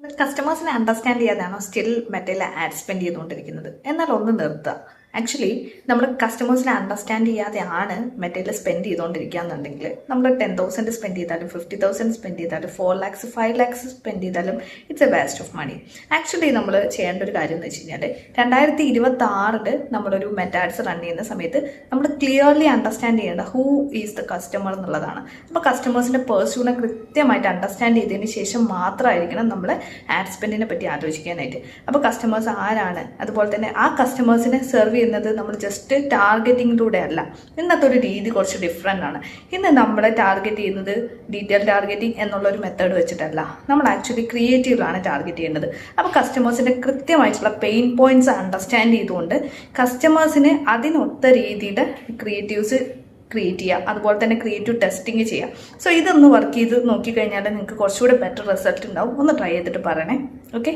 കസ്റ്റമേഴ്സിനെ understand ചെയ്യാതെയാണോ still മറ്റേ add spend ചെയ്തുകൊണ്ടിരിക്കുന്നത്? എന്നാൽ ഒന്ന് നിർത്തുക. ആക്ച്വലി നമ്മൾ കസ്റ്റമേഴ്സിനെ അണ്ടർസ്റ്റാൻഡ് ചെയ്യാതെയാണ് മറ്റേതിൽ സ്പെൻഡ് ചെയ്തുകൊണ്ടിരിക്കുക എന്നുണ്ടെങ്കിൽ നമ്മൾ 10,000 സ്പെൻഡ് ചെയ്താലും 50,000 സ്പെൻഡ് ചെയ്താലും 4 lakhs 5 lakhs സ്പെൻഡ് ചെയ്താലും it's a waste of money. Actually നമ്മൾ ചെയ്യേണ്ട ഒരു കാര്യം എന്ന് വെച്ച് കഴിഞ്ഞാൽ 2026 നമ്മളൊരു മെറ്റാഡ്സ് റൺ ചെയ്യുന്ന സമയത്ത് നമ്മൾ ക്ലിയർലി അണ്ടർസ്റ്റാൻഡ് ചെയ്യേണ്ട ഹൂ ഈസ് ദ കസ്റ്റമർ എന്നുള്ളതാണ്. അപ്പോൾ കസ്റ്റമേഴ്സിൻ്റെ പേഴ്സൂണെ കൃത്യമായിട്ട് അണ്ടർസ്റ്റാൻഡ് ചെയ്തതിന് ശേഷം മാത്രമായിരിക്കണം നമ്മൾ ആഡ് സ്പെൻഡിനെ പറ്റി ആലോചിക്കാനായിട്ട്. അപ്പോൾ കസ്റ്റമേഴ്സ് ആരാണ്, അതുപോലെ തന്നെ ആ കസ്റ്റമേഴ്സിനെ സെർവ് ചെയ്യുന്നത് നമ്മൾ ജസ്റ്റ് ടാർഗറ്റിങ്ങിലൂടെ അല്ല. ഇന്നത്തെ ഒരു രീതി കുറച്ച് ഡിഫറെൻ്റ് ആണ്. ഇന്ന് നമ്മളെ ടാർഗറ്റ് ചെയ്യുന്നത് ഡീറ്റെയിൽ ടാർഗറ്റിംഗ് എന്നുള്ളൊരു മെത്തേഡ് വെച്ചിട്ടല്ല, നമ്മൾ ആക്ച്വലി ക്രിയേറ്റീവിലാണ് ടാർഗറ്റ് ചെയ്യേണ്ടത്. അപ്പോൾ കസ്റ്റമേഴ്സിൻ്റെ കൃത്യമായിട്ടുള്ള പെയിൻ പോയിന്റ്സ് അണ്ടർസ്റ്റാൻഡ് ചെയ്തുകൊണ്ട് കസ്റ്റമേഴ്സിന് അതിനൊത്ത രീതിയുടെ ക്രിയേറ്റീവ്സ് ക്രിയേറ്റ് ചെയ്യുക, അതുപോലെ തന്നെ ക്രിയേറ്റീവ് ടെസ്റ്റിങ് ചെയ്യുക. സോ ഇതൊന്ന് വർക്ക് ചെയ്ത് നോക്കിക്കഴിഞ്ഞാൽ നിങ്ങൾക്ക് കുറച്ചുകൂടെ ബെറ്റർ റിസൾട്ട് ഉണ്ടാവും. ഒന്ന് ട്രൈ ചെയ്തിട്ട് പറയണേ. ഓക്കെ.